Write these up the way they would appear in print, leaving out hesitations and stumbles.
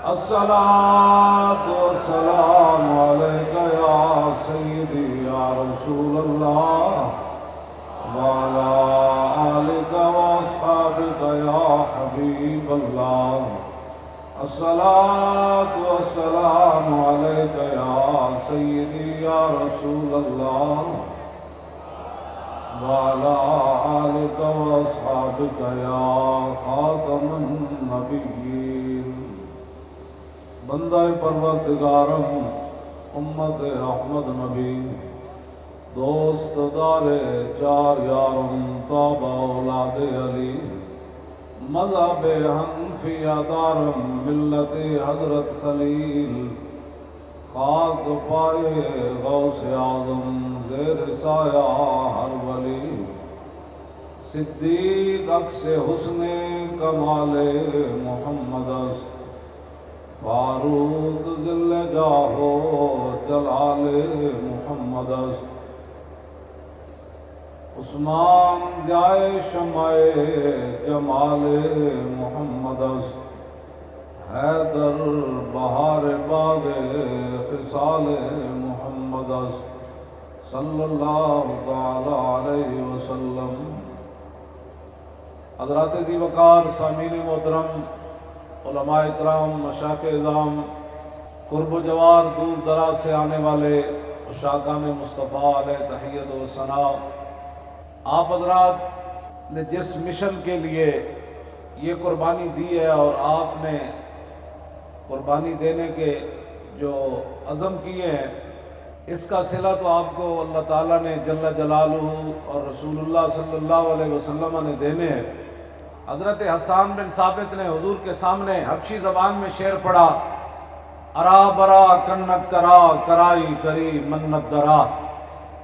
الصلاة والسلام عليك يا سيدي يا رسول الله وعلى آلك وأصحابك يا حبيب الله. الصلاة والسلام عليك يا سيدي يا رسول الله وعلى آلك وأصحابك يا خاتم النبيين. بندہ پروردگارم امت احمد نبی دوست دار چار یارم تابع اولاد علی مذہب حنفیہ دارم ملت حضرت خلیل خاک پائے غوث اعظم زیر سایہ ہر ولی صدیق عکس حسن کمال محمد است فاروق ذل جاہو جلال محمد است عثمان ضیائے شمع جمال محمد است حیدر بہار باغ خصال محمد است صلی اللہ تعالی علیہ وسلم. حضرات ذی وقار سامعین محترم، علماء اکرام، مشائخ اعظام، قرب و جوار دور دراز سے آنے والے عشاقان مصطفیٰ علیہ تحیت و ثناء، آپ حضرات نے جس مشن کے لیے یہ قربانی دی ہے اور آپ نے قربانی دینے کے جو عزم کیے ہیں، اس کا صلہ تو آپ کو اللہ تعالیٰ نے جل جلالہ اور رسول اللہ صلی اللہ علیہ وسلم نے دینے ہیں. حضرت حسان بن ثابت نے حضور کے سامنے حبشی زبان میں شعر پڑھا، ارا برا کنک کرا کرائی کری منت درا.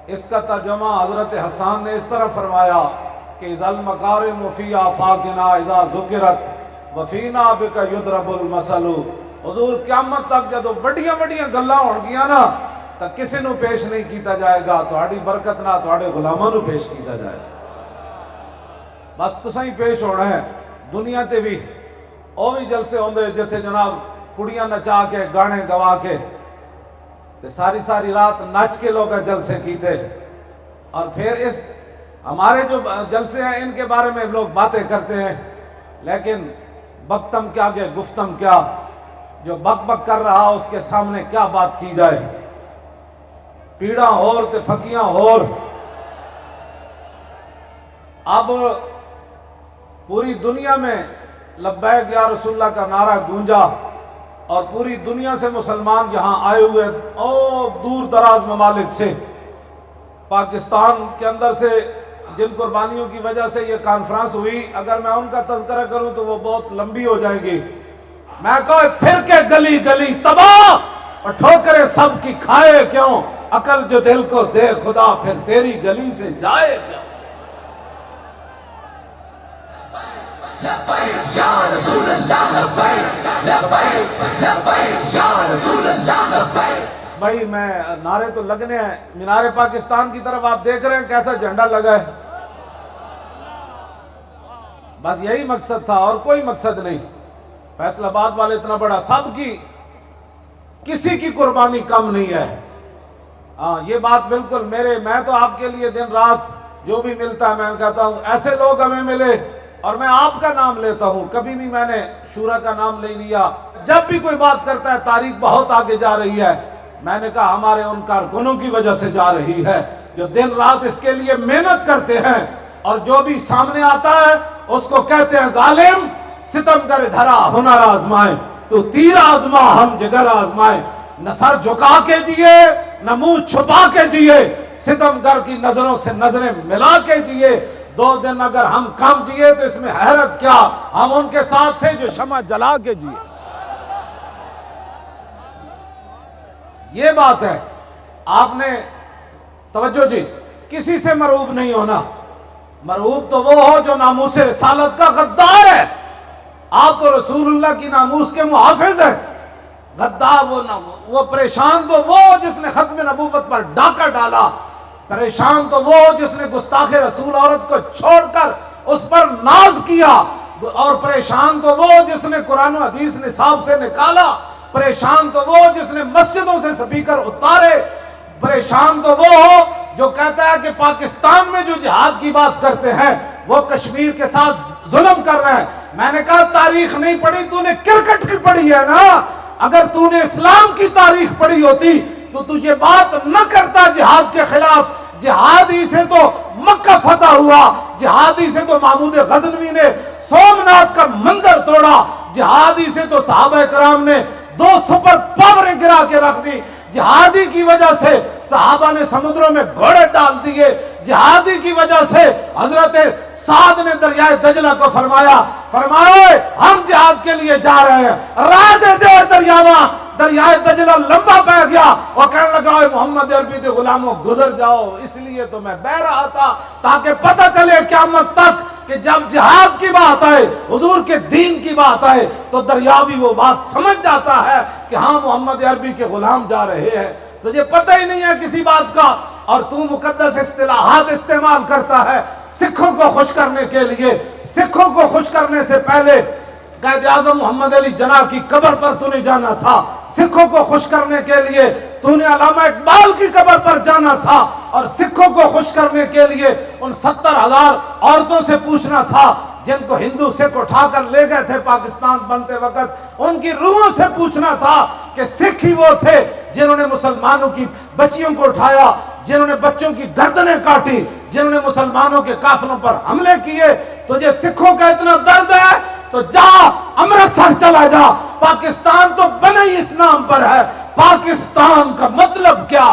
اس کا ترجمہ حضرت حسان نے اس طرح فرمایا کہ اذا المکارم فی آفاقنا اذا ذکرت وفینا بک یضرب المثل. حضور قیامت تک جدو وڈیاں وڈیاں گلاں ہون گیاں نا تو کسی نو پیش نہیں کیتا جائے گا، تہاڈی برکت نہ تہاڈے غلاماں نو پیش کیتا جائے گا. بس تساں ہی پیش ہونا ہے. دنیا تے بھی او بھی جلسے ہوندے جتھے جناب کڑیاں نچا کے گانے گوا کے تے ساری ساری رات نچ کے لوگ جلسے کیتے، اور پھر اس ہمارے جو جلسے ہیں ان کے بارے میں لوگ باتیں کرتے ہیں، لیکن بکتم کیا کہ گفتم کیا، جو بک بک کر رہا اس کے سامنے کیا بات کی جائے. پیڑاں اور تے پھکیاں اور. اب پوری دنیا میں لبیک یا رسول اللہ کا نعرہ گونجا اور پوری دنیا سے مسلمان یہاں آئے ہوئے اور دور دراز ممالک سے، پاکستان کے اندر سے جن قربانیوں کی وجہ سے یہ کانفرنس ہوئی، اگر میں ان کا تذکرہ کروں تو وہ بہت لمبی ہو جائے گی. میں کہوں پھر کے گلی گلی تباہ اور ٹھوکریں سب کی کھائے کیوں، عقل جو دل کو دے خدا پھر تیری گلی سے جائے کیوں. لبیک یا رسول اللہ لبیک لبیک لبیک یا رسول اللہ لبیک. بھائی میں نعرے تو لگنے ہیں. مینار پاکستان کی طرف آپ دیکھ رہے ہیں کیسا جھنڈا لگا ہے. بس یہی مقصد تھا اور کوئی مقصد نہیں. فیصل آباد والے اتنا بڑا، سب کی کسی کی قربانی کم نہیں ہے. ہاں یہ بات بالکل میں تو آپ کے لیے دن رات جو بھی ملتا ہے میں کہتا ہوں ایسے لوگ ہمیں ملے اور میں آپ کا نام لیتا ہوں. کبھی بھی میں نے شورا کا نام نہیں لیا. جب بھی کوئی بات کرتا ہے تاریخ بہت آگے جا رہی ہے، میں نے کہا ہمارے ان کارکنوں کی وجہ سے جا رہی ہے جو دن رات اس کے لیے محنت کرتے ہیں، اور جو بھی سامنے آتا ہے اس کو کہتے ہیں ظالم ستم کر دھرا ہنر آزمائے، تو تیر آزما ہم جگر آزمائے. نہ سر جھکا کے جیے نہ منہ چھپا کے جیے، ستم گر کی نظروں سے نظریں ملا کے جیے. 2 دن اگر ہم کم جیے تو اس میں حیرت کیا، ہم ان کے ساتھ تھے جو شمع جلا کے جیے. یہ بات ہے. آپ نے توجہ جی، کسی سے مرعوب نہیں ہونا. مرعوب تو وہ ہو جو ناموس رسالت کا غدار ہے. آپ تو رسول اللہ کی ناموس کے محافظ ہیں. غدار وہ پریشان تو وہ جس نے ختم نبوت پر ڈاکہ ڈالا. پریشان تو وہ جس نے گستاخ رسول عورت کو چھوڑ کر اس پر ناز کیا. اور پریشان تو وہ جس نے قرآن و حدیث نصاب سے نکالا، پریشان تو وہ جس نے مسجدوں سے سپیکر اتارے، پریشان تو وہ ہو جو کہتا ہے کہ پاکستان میں جو جہاد کی بات کرتے ہیں وہ کشمیر کے ساتھ ظلم کر رہے ہیں۔ میں نے کہا تاریخ نہیں پڑھی، تو نے کرکٹ کی پڑھی ہے نا، اگر تو نے اسلام کی تاریخ پڑھی ہوتی تو تجھے بات نہ کرتا جہاد کے خلاف۔ جہادی سے تو مکہ فتح ہوا، جہادی سے تو محمود غزنوی نے سومناتھ کا مندر توڑا، جہادی سے تو صحابہ کرام نے 2 سپر پاوریں گرا کے رکھ دی، جہادی کی وجہ سے صحابہ نے سمندروں میں گھوڑے ڈال دیے، جہادی کی وجہ سے حضرت سعد نے دریائے دجلہ کو فرمایا ہم جہاد کے لیے جا رہے ہیں، راہ دے دے دریائے دجلہ لمبا پہ گیا اور کہنے لگا اے محمد عربی دے غلاموں گزر جاؤ، اس لیے تو میں بہ رہا تھا تاکہ پتہ چلے قیامت تک کہ جب جہاد کی بات آئے، حضور کے دین کی بات آئے تو دریا بھی وہ بات سمجھ جاتا ہے کہ ہاں محمد عربی کے غلام جا رہے ہیں۔ تجھے پتہ ہی نہیں ہے کسی بات کا اور تو مقدس اصطلاحات استعمال کرتا ہے سکھوں کو خوش کرنے کے لیے۔ سکھوں کو خوش کرنے سے پہلے قائد اعظم محمد علی جناح کی قبر پر تو نے جانا تھا، سکھوں کو خوش کرنے کے لیے تو نے علامہ اقبال کی قبر پر جانا تھا، اور سکھوں کو خوش کرنے کے لیے ان 70,000 عورتوں سے پوچھنا تھا جن کو ہندو سکھ اٹھا کر لے گئے تھے پاکستان بنتے وقت، ان کی روحوں سے پوچھنا تھا کہ سکھ ہی وہ تھے جنہوں نے مسلمانوں کی بچیوں کو اٹھایا، جنہوں نے بچوں کی گردنیں کاٹی، جنہوں نے مسلمانوں کے قافلوں پر حملے کیے۔ تجھے سکھوں کا اتنا درد ہے تو جا امرتسر چلا جا، پاکستان تو بنا ہی اس نام پر ہے، پاکستان کا مطلب کیا؟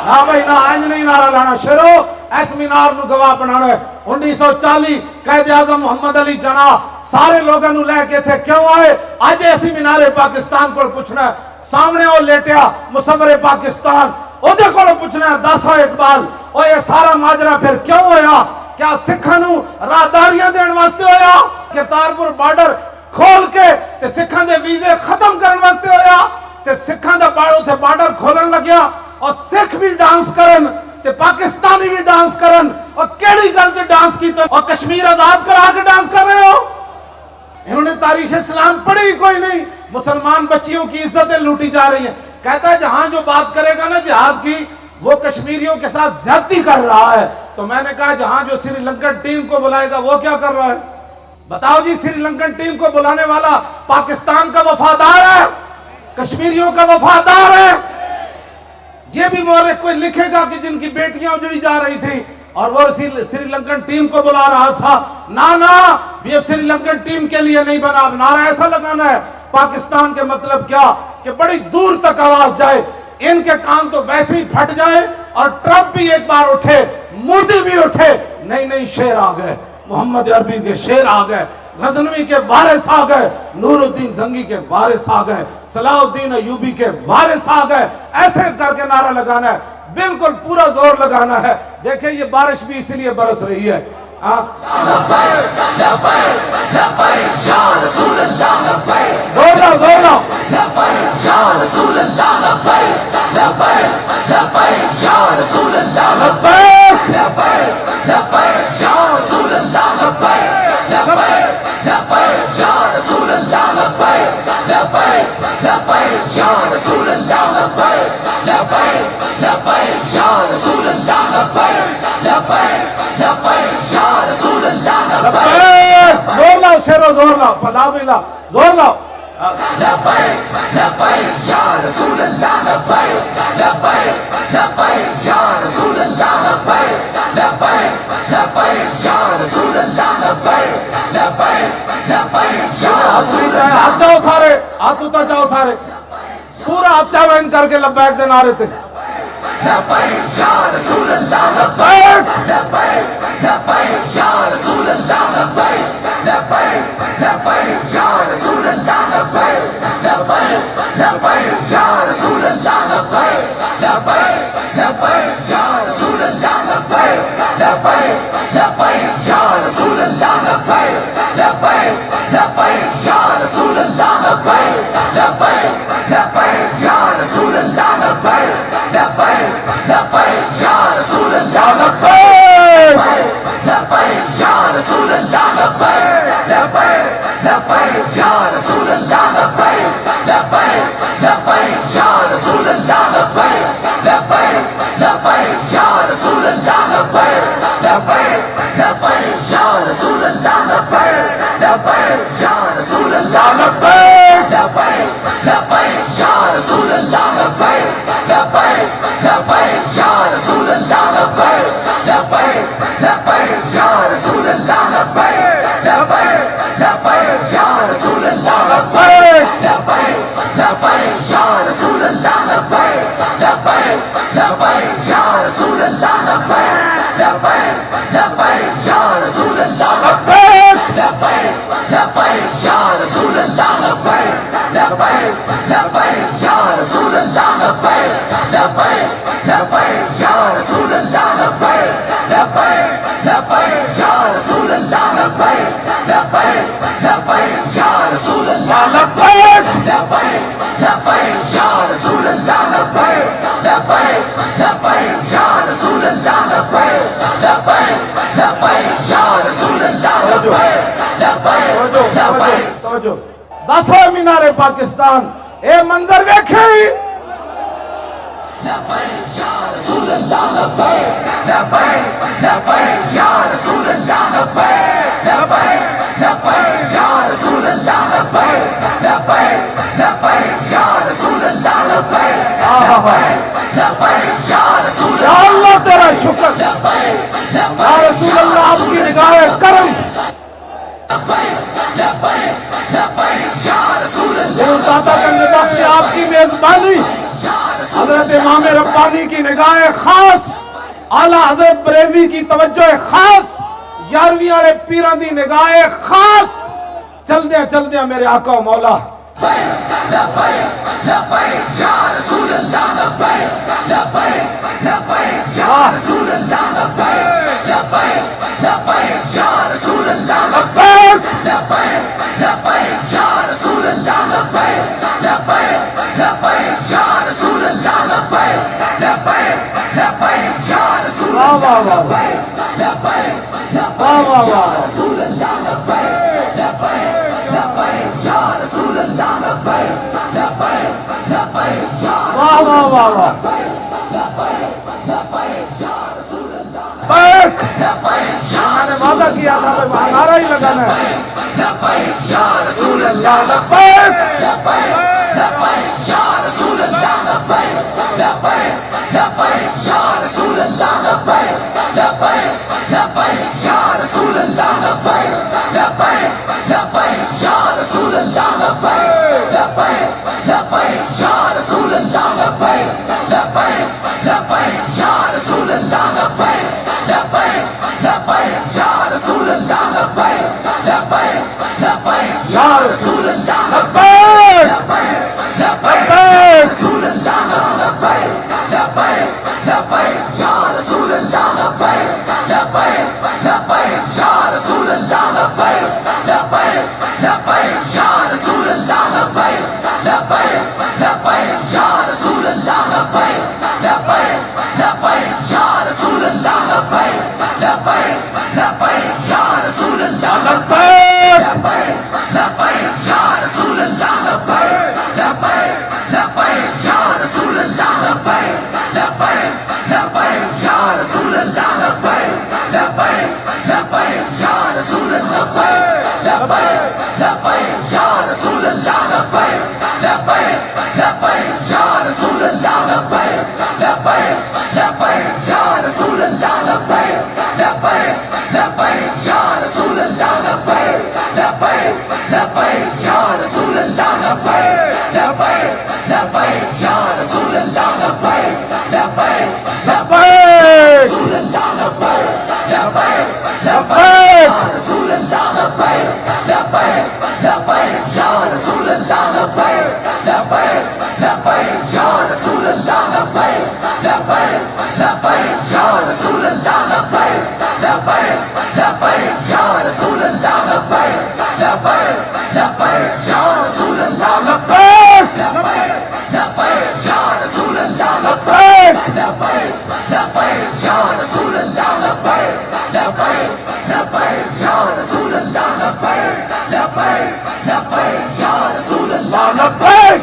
نہ بھائی نہ آج نہیں نعرہ لانا شروع ایس مینار نو گواہ بنانا ہے۔ 1940 قائد اعظم محمد علی جناح سارے لوگوں نو لے کے تھے، کیوں آئے؟ آج ایسی مینار پاکستان کو پوچھنا ہے، سامنے وہ لیٹیا مصور پاکستان او دے کو پوچھنا ہے داسا اقبال او یہ سارا ماجرا پھر کیوں ہویا؟ کیا سکھاں نو راہداریاں دین واسطے ہویا؟ کرتارپور بارڈر کھول کے تے سکھاں دے ویزے ختم کرن واسطے ہویا؟ تے سکھاں دا بارڈر کھولن لگیا اور سکھ بھی ڈانس کرن تے پاکستانی بھی ڈانس کرن، اور کیڑی گل تے ڈانس کیتا اور کشمیر آزاد کرا کے ڈانس کر رہے ہو؟ انہوں نے تاریخ اسلام پڑھی کوئی نہیں۔ مسلمان بچیوں کی عزتیں لوٹی جا رہی ہیں۔ کہتا ہے جہاں جو بات کرے گا نا جہاد کی وہ کشمیریوں کے ساتھ زیادتی کر رہا ہے۔ تو میں نے کہا جہاں جو سری لنکن ٹیم کو بلائے گا وہ کیا کر رہا ہے؟ بتاؤ جی، سری لنکن ٹیم کو بلانے والا پاکستان کا وفادار ہے، کشمیریوں کا وفادار ہے؟ یہ بھی مورخ کوئی لکھے گا کہ جن کی بیٹیاں اجڑی جا رہی تھی اور وہ سری لنکن ٹیم کو بلا رہا تھا؟ نا یہ سری لنکن ٹیم کے لیے نہیں بنا، اب نعرہ ایسا لگانا ہے پاکستان کے مطلب کیا کہ بڑی دور تک آواز جائے، ان کے کان تو ویسے ہی پھٹ جائے اور ٹرمپ بھی ایک بار اٹھے، مودی بھی اٹھے، نہیں شیر آ گئے، محمد عربی کے شیر آ گئے، غزنوی کے وارث آ گئے، نور الدین زنگی کے وارث آ گئے، صلاح الدین ایوبی کے وارث آ گئے۔ ایسے کر کے نعرہ لگانا ہے، بالکل پورا زور لگانا ہے۔ دیکھیں یہ بارش بھی اس لیے برس رہی ہے۔ زور لاؤ زور لاؤ شیرو، زور لاؤ، پلا بھی لاؤ، زور لاؤ۔ ہاتھ جاؤ سارے، ہاتھ اتا جاؤ سارے، پورا ہاتھ چاو ان کر کے لبیک دے نعرے تھے۔ لبيك لبيك يا رسول الله لبيك لبيك لبيك يا رسول الله لبيك لبيك لبيك يا رسول الله لبيك لبيك يا رسول الله لبيك لبيك لبيك يا رسول الله لبيك لبيك لبيك يا رسول الله لبيك لبيك لبيك يا رسول الله لبيك لبيك لبيك يا رسول الله لبيك لبيك لبيك يا رسول الله لبيك لبيك لبيك يا رسول الله لبيك لبيك لبيك يا رسول الله لبيك لبيك لبيك يا رسول الله لبيك لبيك لبيك يا رسول الله لبيك لبيك لبيك يا رسول الله لبيك لبيك لبيك يا رسول الله لبيك لبيك لبيك يا رسول الله لبيك لبيك لبيك يا رسول الله لبيك لبيك لبيك يا رسول الله لبيك لبيك لبيك يا رسول الله لبيك لبيك لبيك توجہ 10واں مینار پاکستان اے منظر ویکھے لبيك يا رسول الله لبيك لبيك لبيك يا رسول الله لبيك لبيك لبيك يا رسول الله لبيك لبيك لبيك يا رسول الله لبيك لبيك لبيك يا رسول یا الله اللہ تیرا شکر لبيك یا رسول اللہ آپ کی نگاہ کرم لبيك لبيك لبيك يا رسول الله گرو داتا گنج بخش آپ کی میزبانی حضرت امام ربانی کی نگاہ خاص اعلیٰ حضرت بریلوی کی توجہ خاص 11ویں والے پیران دی نگاہ خاص چل دیا میرے آقا و مولا لبيك لبيك يا رسول الله لبيك لبيك لبيك يا رسول الله لبيك لبيك لبيك يا رسول الله لبيك لبيك لبيك يا رسول الله لبيك لبيك لبيك يا رسول الله لبيك لبيك لبيك يا رسول واہ الله واہ واہ لبيك لبيك واہ واہ لبيك يا واہ رسول الله لبيك لبيك لبيك يا رسول الله لبيك لبيك لبيك يا واہ واہ واہ واہ بیک میں نے وعدہ کیا تھا کہ وہاں نعرہ ہی لگانا ہے لبيك يا رسول الله بیک لبيك لبيك يا رسول الله لبيك لبيك لبيك يا رسول الله لبيك لبيك لبيك يا رسول الله لبيك لبيك لبيك يا رسول الله لبيك لبيك لبيك يا رسول الله لبيك لبيك لبيك يا رسول الله لبيك لبيك لبيك يا رسول الله لبيك لبيك لبيك يا رسول الله بیک لبيك لبيك بیک رسول الله لبيك لبيك لبيك يا رسول الله لبيك لبيك لبيك يا رسول الله لبيك لبيك لبيك يا رسول الله لبيك لبيك لبيك يا رسول الله لبيك لبيك لبيك يا رسول الله لبيك لبيك لبيك يا رسول الله بیک لبيك لبيك يا رسول الله لبيك لبيك لبيك يا رسول الله لبيك لبيك لبيك يا رسول الله لبيك لبيك لبيك يا رسول الله لبيك لبيك لبيك يا رسول الله لبيك لبيك لبيك يا رسول الله لبيك لبيك لبيك يا رسول الله لبيك لبيك لبيك يا رسول الله لبيك لبيك لبيك يا رسول الله لبيك لبيك لبيك يا رسول الله لبيك لبيك بیک رسول الله لبيك لبيك بیک يا رسول الله لبيك لبيك لبيك يا رسول الله لبيك لبيك لبيك يا رسول الله لبيك لبيك لبيك يا رسول الله لبيك لبيك لبيك يا رسول الله لبيك لبيك لبيك يا رسول الله لبيك بیک لبيك يا رسول الله بیک لبيك لبيك يا رسول الله لبيك لبيك لبيك يا رسول الله لبيك لبيك لبيك يا رسول الله بیک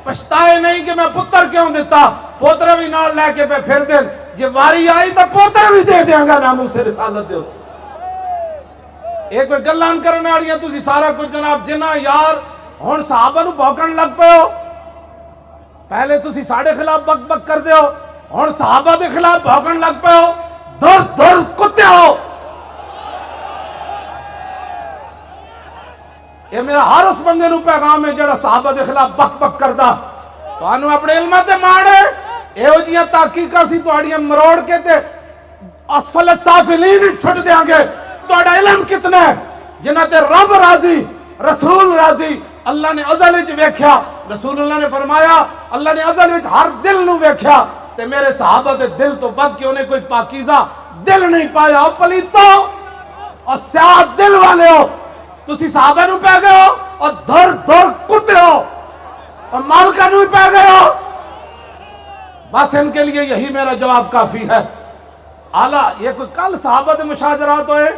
پچھتائے نہیں کہ میں پتر کیوں دیتا، پوترے بھی نال لے کے پہ پھر دیں، جی واری آئی تو پوترے بھی دے دیں گا ناموس رسالت دے ہوتے۔ ایک کوئی گلان کرنے آڑیاں تسی سارا کچھ جناب جنہ یار ہون صحابہ نو بھوکن لگ پہ ہو، پہلے تسی ساڑے خلاف بک بک کر دے ہو، ہون صحابہ دے خلاف بھوکن لگ پہ ہو، دور دور کتے ہو۔ یہ میرا ہر اس بندے نو پیغام ہے جڑا صحابہ دے خلاف بک بک کردا، تو آنو اپنے علمہ تے مانے ایو جیاں تحقیقہ سی تو آڑیاں مروڑ کے تے اسفل السافلین چھٹ دیاں گے۔ تو اڑا علم کتنے جنہ تے رب راضی، رسول راضی، اللہ نے ازل وچ ویکھیا، رسول اللہ نے فرمایا اللہ نے ازل وچ ہر دل نو ویکھیا، تے میرے صحابہ دے دل تو ود کے انہیں کوئی پاکیزہ دل نہیں پایا۔ اور پلیتو اور سیاہ دل والے ہو، تسی صحابہ نو پہ گئے ہو اور دھر دھر کتے ہو اور مالکہ نو پہ گئے ہو۔ بس ان کے لیے یہی میرا جواب کافی ہے۔ اعلیٰ یہ کوئی کل صحابہ دے مشاجرات ہوئے،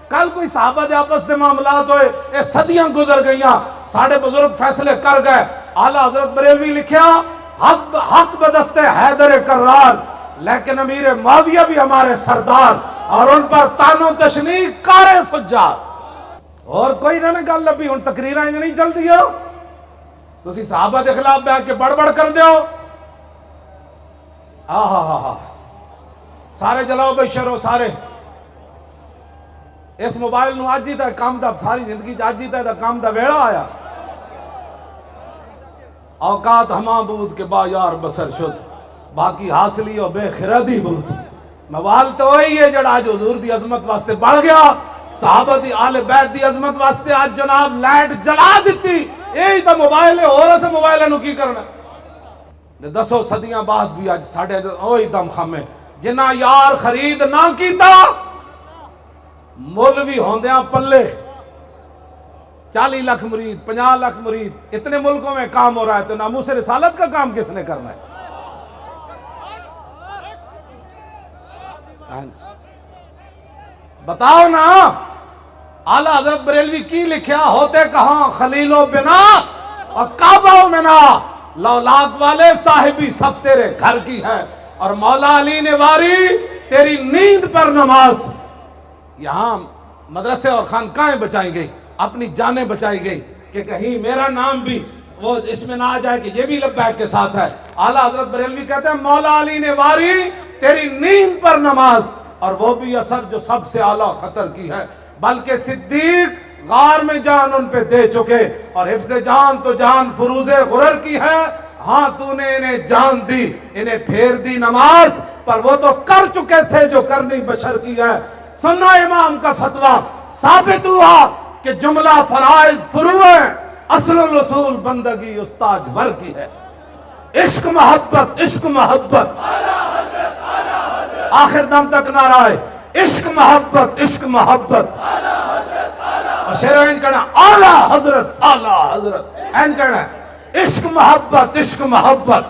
کل کوئی صحابہ دے آپس دے معاملات ہوئے، یہ صدیاں گزر گئیاں، ساڑھے بزرگ فیصلے کر گئے۔ اعلیٰ حضرت بریلوی لکھیا حق بدست حیدر کرار، لیکن امیر معاویہ بھی ہمارے سردار، اور ان پر تان و تشنیع کار فجار۔ اور کوئی نہ گل لبھی ان تقریریں انج نہیں چل دیو، تسی صحابہ دے خلاف بیٹھ کے بڑ بڑ کر دیو۔ سارے جلاؤ بھائی شروع سارے اس موبائل نو آج ہی تا کام دا ساری زندگی آج ہی تا کام دا ویڑا آیا۔ اوقات ہما بود کے با یار بسر شد، باقی حاصلی اور بے خردی بود۔ موال تو وہی ہے جڑا آج حضور دی عظمت واسطے بڑھ گیا، صحابہ دی آل بیت دی عظمت واسطے آج جناب لائٹ جلا دیتی، یہی تا موبائل ہے، اور اسے موبائل نو کی کرنا۔ دسو صدیاں بعد بھی آج ساڑھے اوہی دم خمے جنہ یار خرید نہ کیتا، مولوی ہوندیاں پلے 40 لاکھ مرید، 50 لاکھ مرید، اتنے ملکوں میں کام ہو رہا ہے، تو ناموس رسالت کا کام کس نے کرنا ہے؟ بتاؤ نا۔ اعلیٰ حضرت بریلوی کی لکھیا ہوتے کہاں خلیل و بنا اور کعبہ و منا، لولاک والے صاحبی سب تیرے گھر کی ہے، اور مولا علی نے واری تیری نیند پر نماز۔ یہاں مدرسے اور خانقاہیں بچائی گئی، اپنی جانیں بچائی گئی کہ کہیں میرا نام بھی وہ اس میں نہ آ جائے کہ یہ بھی لبیک کے ساتھ ہے۔ اعلیٰ حضرت بریلوی کہتے ہیں مولا علی نے واری تیری نیند پر نماز، اور وہ بھی اثر جو سب سے اعلیٰ خطر کی ہے، بلکہ صدیق غار میں جان ان پہ دے چکے، اور حفظ جان تو جان فروز غرر کی ہے، ہاں تو نے انہیں جان دی، انہیں پھیر دی نماز، پر وہ تو کر چکے تھے جو کرنی بشر کی ہے۔ سننا امام کا فتویٰ، ثابت ہوا کہ جملہ فرائض فروع اصل الاصول بندگی استاج ور کی ہے۔ عشق محبت، عشق محبت، آخر دم تک نعرہ ہے عشق محبت، عشق محبت، اور شعر این کہنا اعلیٰ حضرت، اعلیٰ حضرت، این کہنا عشق محبت، عشق محبت،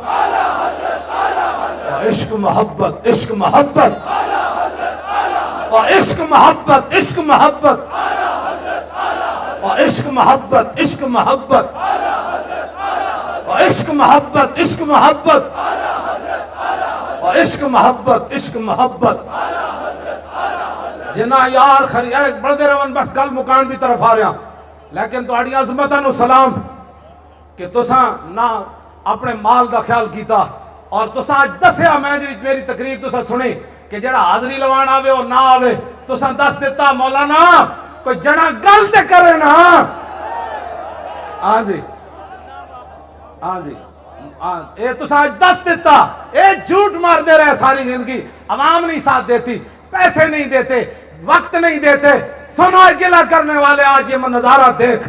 عشق محبت، عشق محبت، اور عشق محبت، عشق محبت، اور عشق محبت، عشق محبت، اور عشق محبت، عشق محبت، اور عشق محبت، عشق محبت۔ جنہ یار خرید بڑھتے رہن، بس گل مکان دی طرف آ رہا، لیکن تو آڑی عظمتہ نو سلام کہ تساں نہ اپنے مال دا خیال کیتا، اور تساں آج دسیا میں جی میری تقریر تساں سنی کہ جڑا حاضری لوان آوے اور نہ آوے، تساں دس دیتا مولانا کوئی جڑا گل تے کرے نا۔ ہاں جی، ہاں جی، اے تساں آج دس دیتا، اے جھوٹ مار دے رہے ساری زندگی، عوام نہیں ساتھ دیتی، پیسے نہیں دیتے، وقت نہیں دیتے، سنو گلہ کرنے والے آج یہ نظارہ دیکھ،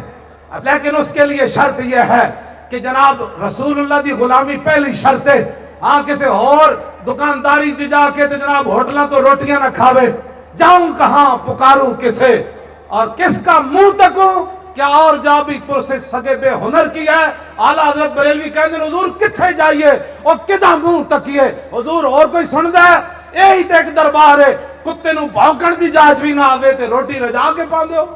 لیکن اس کے لیے شرط یہ ہے کہ جناب رسول اللہ دی غلامی پہلی شرط ہے۔ ہاں کسے اور دکانداری جا کے تو جناب ہوٹلہ تو روٹیاں نہ کھاوے، جاؤں کہاں پکاروں کسے اور کس کا منہ تکوں، کیا اور جا بھی پرسے سگے بے ہنر کی ہے۔ اعلیٰ حضرت بریلوی کہنے حضور کتھے جائیے اور کدھا منہ تکیے، حضور اور کوئی سن دے، یہی تے ایک دربار ہے، کتے نو بھونکن دی جاج بھی نہ آوے تے روٹی رجا کے پاندے ہو۔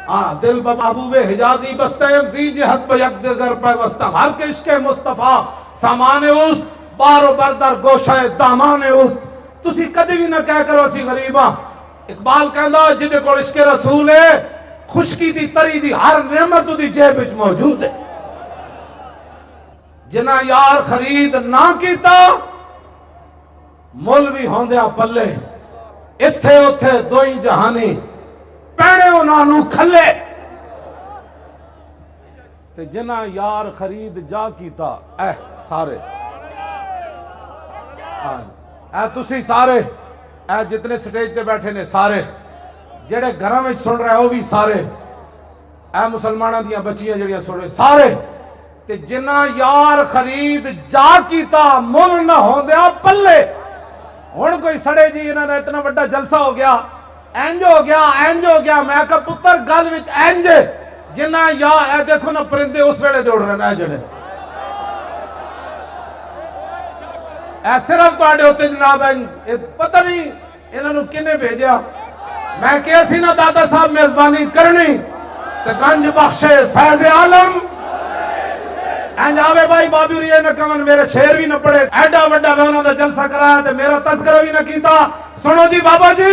ہاں دل بمحبوب حجازی بستیم زی جہت پہ یک دگر پہ وستم ہر کے عشق مصطفیٰ سامان اس بارو بردر گوشہ دامان اس تسی کدی بھی نہ کہہ کرو اسی غریباں اقبال کہندا جدے کو عشق رسول ہے خشکی دی تری دی ہر نعمت دی جیب وچ موجود ہے جنہ یار خرید نہ کیتا مول بھی ہوندیا پلے اتھے اتھے دوئی جہانی پینے انہوں کھلے تے جنہ یار خرید جا کیتا اے سارے اے تسی سارے اے جتنے سٹیج تے بیٹھے نے سارے جڑے گھراں وچ سن رہے ہو بھی سارے اے مسلماناں دیاں بچیاں جڑیاں سن رہے سارے تے جنہ یار خرید جا کیتا مل نہ ہوندیا پلے ہن کوئی سڑے جی انہاں دا اتنا بڑا جلسہ ہو گیا اینج ہو گیا میں کہا پتر گل وچ اینج جنہ یا اے دیکھو نا پرندے اس ویلے دے اڑ رہے نا جڑے اے صرف تواڈے ہوتے جناب اے پتہ نہیں انہاں نوں کنے بھیجیا میں کہیا سی نا دادا صاحب میزبانی کرنی تے گنج بخشے فیض عالم اینج آوے بھائی بابی ریے نہ کمن میرے شعر بھی نہ پڑے ایڈا وڈا میں انہاں دا جلسہ کرایا تے میرا تذکرہ بھی نہ کیتا سنو جی بابا جی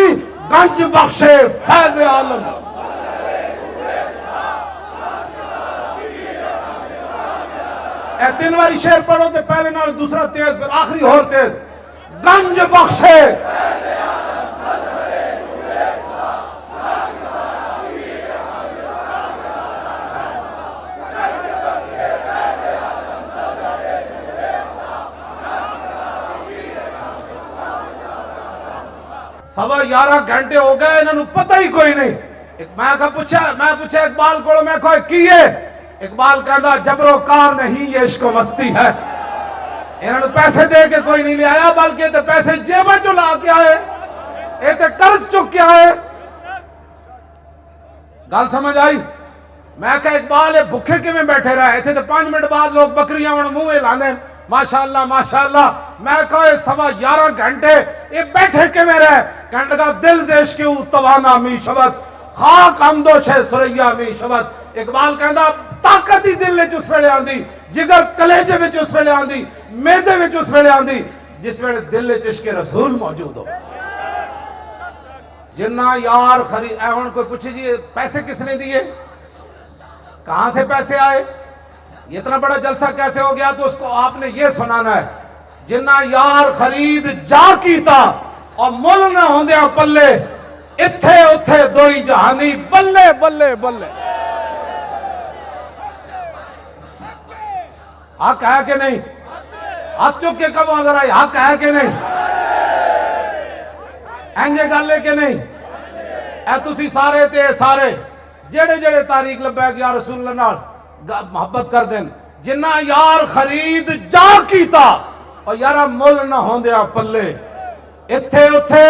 گنج بخشے فیض عالم اے تین واری شعر پڑھو تے پہلے نال دوسرا تیز پھر آخری اور تیز گنج بخشے سوا 11 گھنٹے ہو گئے انہوں پتہ ہی کوئی نہیں میں پوچھا اقبال کو میں کہا کیے اقبال کہتا جبر و کار نہیں یہ عشق و مستی ہے انہوں پیسے دے کے کوئی نہیں لے آیا بلکہ تے پیسے جیبہ چلا کے آئے یہ تے قرض چک کے آئے گل سمجھ آئی میں کہا اقبال بھکھے کے میں بیٹھے رہے تھے تو 5 منٹ بعد لوگ بکریاں وڑ منہ لانے ماشاءاللہ ماشاءاللہ میں کہا سوا 11 گھنٹے یہ بیٹھے کے میں رہے کہنے لگا دل سے عشق توانا می شبت خاک امدو چھے سریا می شبت اقبال کہندا طاقت ہی دل وچ اس ویلے آندی جگر کلیجے وچ اس ویلے آندی میدے وچ اس ویلے آندی جس ویلے دل وچ عشق رسول موجود ہو جنہ یار خرید اے ہن کوئی پوچھے جی پیسے کس نے دیے کہاں سے پیسے آئے اتنا بڑا جلسہ کیسے ہو گیا تو اس کو آپ نے یہ سنانا ہے جنہ یار خرید جا کیتا اور مل نہ ہوندیا پلے اتھے اتھے دوئی جہانی بلے بلے بلے حق ہے کہ نہیں ہاتھ چک کے کب آدھر آئی حق ہے کہ نہیں اینجے گالے کہ نہیں اے تسی سارے تے سارے جڑے جڑے تاریخ لبیک یا رسول اللہ نال محبت کر دیں جنہ یار خرید جا کیتا اور یارا مل نہ ہوندیا پلے اتھے اتھے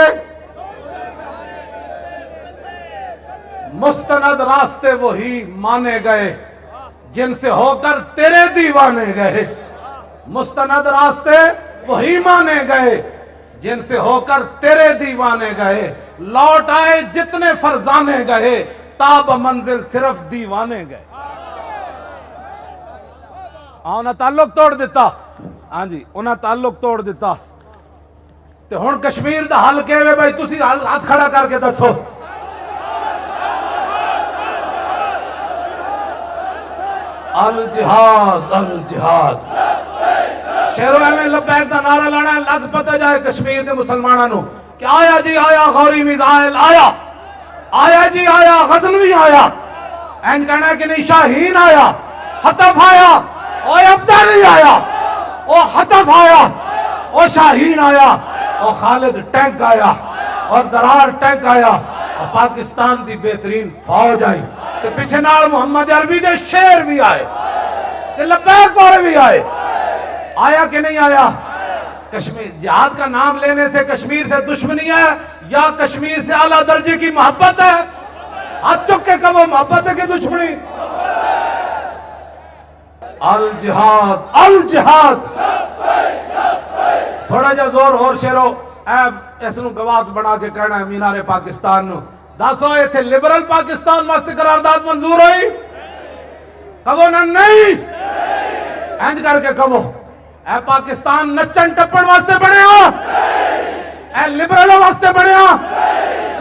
مستند راستے وہی مانے گئے جن سے ہو کر تیرے دیوانے گئے مستند راستے وہی مانے گئے جن سے ہو کر تیرے دیوانے گئے لوٹ آئے جتنے فرزانے گئے تاب منزل صرف دیوانے گئے انہاں تعلق توڑ دیتا ہاں جی انہاں تعلق توڑ دیتا تے ہن کشمیر دا حل کیویں بھائی تسی ہاتھ کھڑا کر کے دسو الجہاد الجہاد شیرو میں لبیک دا نعرہ لانا ہے لگ پتہ جائے کشمیر دے مسلمانانوں کہ آیا جی آیا غوری میزائل آیا آیا جی آیا غزنوی آیا این کہنا ہے کہ نہیں شاہین آیا خطف آیا اور ابدالی آیا اور خطف آیا اور شاہین آیا اور خالد ٹینک آیا اور درار ٹینک آیا اور پاکستان دی بہترین فوج آئی تے پیچھے نال محمد عربی دے شیر بھی آئے تے لبیک والے بھی آئے آیا کہ نہیں آیا کشمیر جہاد کا نام لینے سے کشمیر سے دشمنی ہے یا کشمیر سے اعلیٰ درجے کی محبت ہے ہاتھ چک کے کب وہ محبت ہے کہ دشمنی الجہاد الجہاد تھوڑا جا زور اور شیرو اے اس نو گواہ بنا کے کہنا ہے مینار پاکستان نو دسو ایتھے لبرل پاکستان واسطے قرارداد منظور ہوئی؟ کہو نا نہیں، اینج کر کے کہو اے پاکستان نچن ٹپن واسطے بنے ہو، اے لبرلوں واسطے بنے ہو،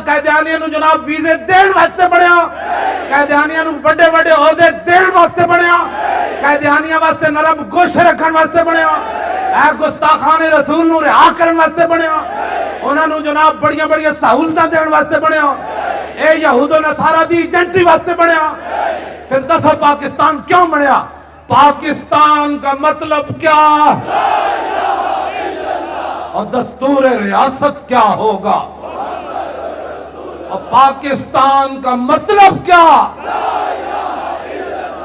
قیدیانیاں نو جناب ویزے دین واسطے بنے ہو، قیدیانیاں نو وڈے وڈے عہدے دین واسطے بنے ہو، قیدیانیاں واسطے نرم گوش رکھن واسطے بنے ہو، اے گستاخان رسول نو رہا کرن واسطے بنے ہو، انہاں نو جناب بڑیاں بڑیاں سہولتاں دین واسطے بنے ہو، اے یہود و نصارہ دی ایجنٹری واسطے بنے ہو۔ پھر دسو پاکستان کیوں بنیا؟ پاکستان کا مطلب کیا اور دستور ریاست کیا ہوگا، اور پاکستان کا مطلب کیا؟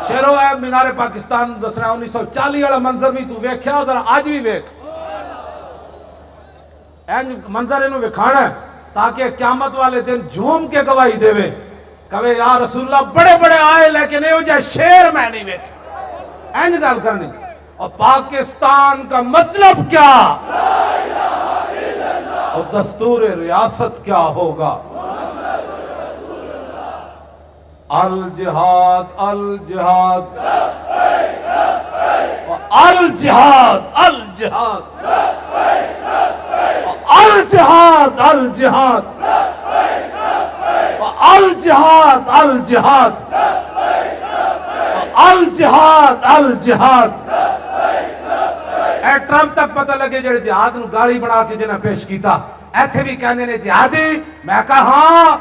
شیرو ہے مینار پاکستان دسنا 1940 والا منظر بھی تو ویکھیا ذرا آج بھی ویکھ، این منظر انہوں وکھانا ہے تاکہ قیامت والے دن جھوم کے گواہی دے وے کہے یا رسول اللہ بڑے بڑے آئے لیکن یہ جائے شیر میں نہیں ویکھ، این گل کرنی۔ اور پاکستان کا مطلب کیا اور دستور ریاست کیا ہوگا؟ الجہاد الجہاد الجہاد الجہاد الجہاد الجہاد الجہاد الجہاد الجہاد الجہاد۔ اے ٹرمپ تک پتہ لگے جڑے جہاد نو گاڑی بنا کے جنہیں پیش کیتا، ایتھے بھی کہنے نے جہادی، میں کہا ہاں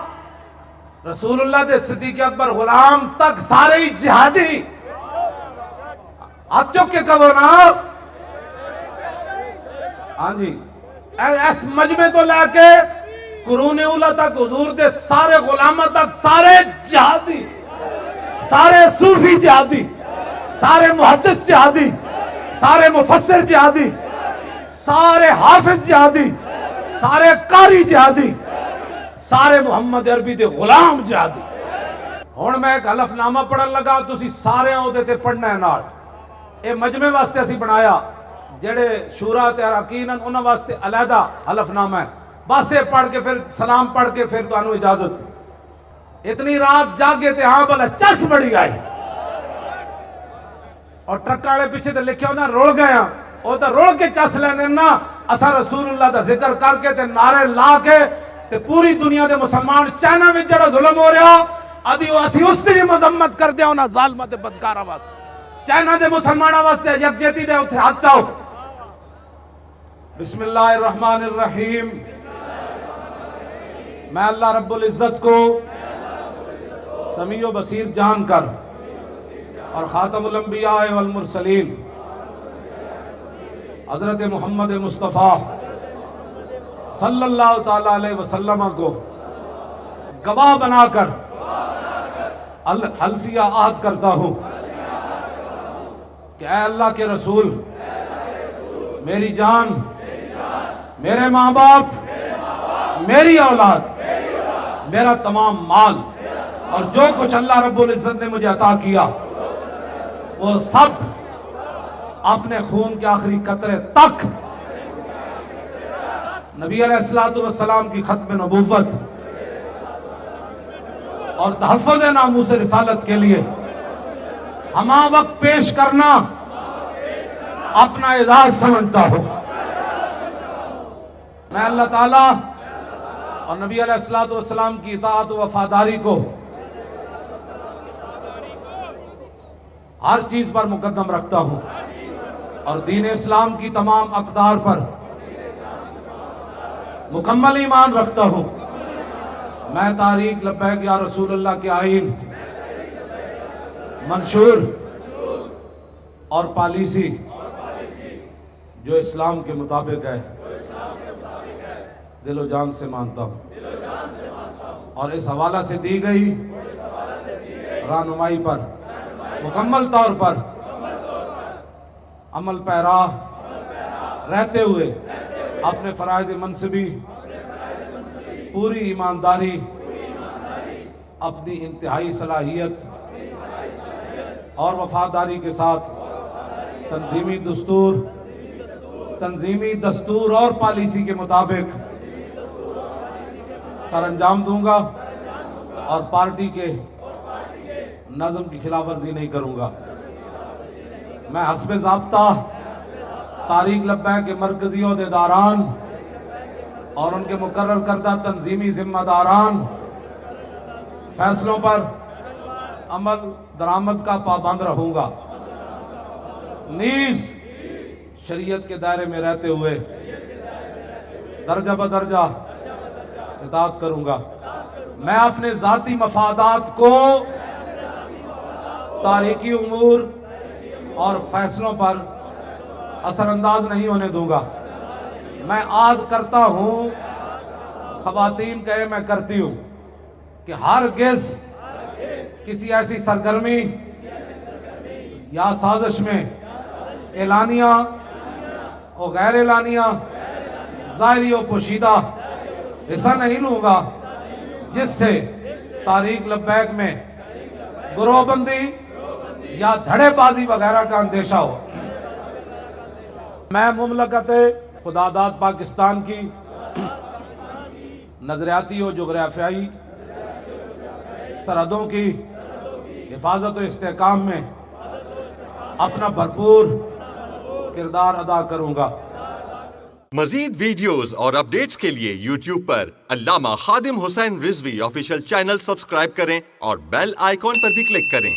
رسول اللہ دے صدیق اکبر غلام تک سارے ہی جہادی، ہاتھ چک کے کہو نا، ہاں جی اس مجمع تو لے کے قرون اولا تک حضور دے سارے غلامہ تک سارے جہادی، سارے صوفی جہادی، سارے محدث جہادی، سارے مفسر جہادی، سارے حافظ جہادی، سارے قاری جہادی، سارے محمد عربی دے غلام جہادی۔ ہون میں ایک حلف نامہ پڑھن لگا تسی سارے ہوں دے تے پڑھنا ہے نال، اے مجمع واسطے اسی بنایا، جڑے شورا تے اراکین انہاں واسطے علیحدہ حلف نامہ ہے، بس یہ پڑھ کے پھر سلام پڑھ کے پھر تو انہوں اجازت۔ اتنی رات جاگے تے ہاں بلا چس بڑی آئی اور ٹرکاڑے پیچھے تے لکھے ہونا روڑ گئے ہیں، وہ تو روڑ کے چس لینے نا، اسا رسول اللہ دا ذکر کر کے تے نعرے لا کے تے پوری دنیا دے مسلمان چائنا میں جڑا ظلم ہو رہا ادھی اسی اس دی مذمت کر دیا ہونا ظالمہ دے بدکارہ واسطے، چائنا دے مسلمانہ واسطے یکجہتی دے اتھے ہاتھ چاہو۔ بسم اللہ الرحمن الرحیم، میں اللہ رب العزت کو سمیع و بصیر جان کر اور خاتم الانبیاء والمرسلین حضرت محمد مصطفیٰ صلی اللہ تعالیٰ علیہ وسلم کو گواہ بنا کر حلفیہ عہد کرتا ہوں کہ اے اللہ کے رسول، میری جان، میرے ماں باپ، میری اولاد، میرا تمام مال اور جو کچھ اللہ رب العزت نے مجھے عطا کیا وہ سب اپنے خون کے آخری قطرے تک نبی علیہ السلام کی ختم نبوت اور تحفظ ناموس رسالت کے لیے ہمہ وقت پیش کرنا اپنا اعزاز سمجھتا ہوں۔ میں اللہ تعالیٰ اور نبی علیہ السلام کی اطاعت و وفاداری کو ہر چیز پر مقدم رکھتا ہوں اور دین اسلام کی تمام اقدار پر مکمل ایمان رکھتا ہوں۔ میں تحریک لبیک یا رسول اللہ کے آئین، منشور اور پالیسی جو اسلام کے مطابق ہے دل و جان سے مانتا ہوں اور اس حوالہ سے دی گئی رہنمائی پر مکمل طور پر عمل پیرا رہتے ہوئے اپنے فرائض منصبی پوری ایمانداری، اپنی انتہائی صلاحیت اور وفاداری کے ساتھ تنظیمی دستور اور پالیسی کے مطابق سر انجام دوں گا اور پارٹی کے نظم کی خلاف ورزی نہیں کروں گا. میں حسب ضابطہ طارق لبیک کے مرکزی عہدیداران اور ان کے مقرر کردہ تنظیمی ذمہ داران فیصلوں پر عمل درآمد کا پابند رہوں گا. نیز شریعت کے دائرے میں رہتے ہوئے درجہ بدرجہ اطاعت کروں گا. میں اپنے ذاتی مفادات کو تاریخی امور اور فیصلوں پر اثر انداز نہیں ہونے دوں گا. میں عاد کرتا ہوں، خواتین کہے میں کرتی ہوں، کہ ہرگز کسی ایسی سرگرمی یا سازش میں اعلانیہ اور غیر اعلانیہ، ظاہری و پوشیدہ حصہ نہیں لوں گا جس سے طارق لبیک میں گروہ بندی یا دھڑے بازی وغیرہ کا اندیشہ ہو. میں مملکت خداداد پاکستان کی نظریاتی و جغرافیائی سرحدوں کی حفاظت و استحکام میں اپنا بھرپور کردار ادا کروں گا. مزید ویڈیوز اور اپڈیٹس کے لیے یوٹیوب پر علامہ Khadim Hussain Rizvi official channel subscribe کریں اور بیل آئیکن پر بھی کلک کریں.